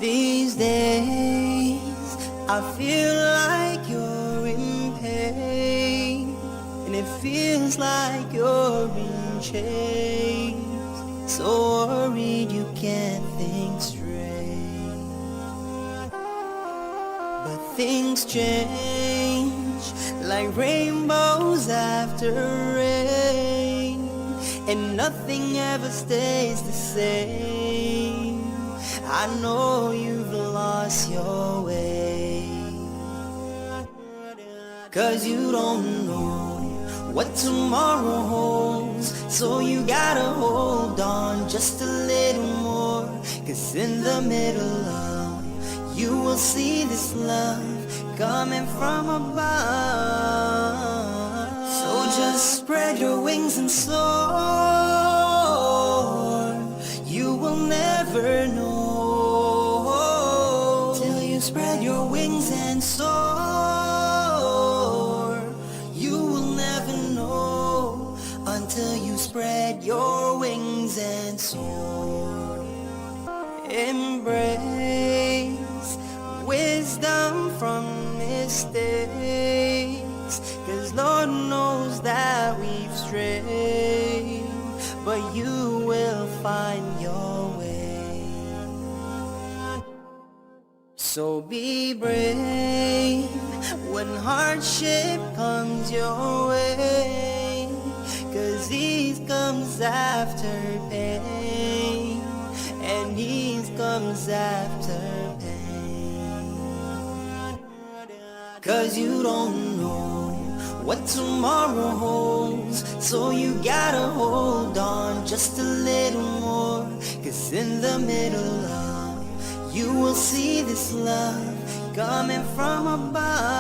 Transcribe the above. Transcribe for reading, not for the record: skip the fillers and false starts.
These days I feel like you're in pain, and it feels like you're in chains. So worried you can't think straight. But things change like rainbows after rain, and nothing ever stays the same. I know you've lost your way, 'cause you don't know what tomorrow holds. So you gotta hold on just a little more, 'cause in the middle of you will see this love coming from above. So just spread your wings and soar. You will never know till you spread your wings and soar. You will never know until you spread your wings and soar. Embrace wisdom from mistakes, 'cause Lord knows that we've strayed, but you will find your way. So be brave when hardship comes your way, 'cause ease comes after pain, and ease comes after pain. 'Cause you don't know what tomorrow holds, so you gotta hold on just a little more, 'cause in the middle of you will see this love coming from above.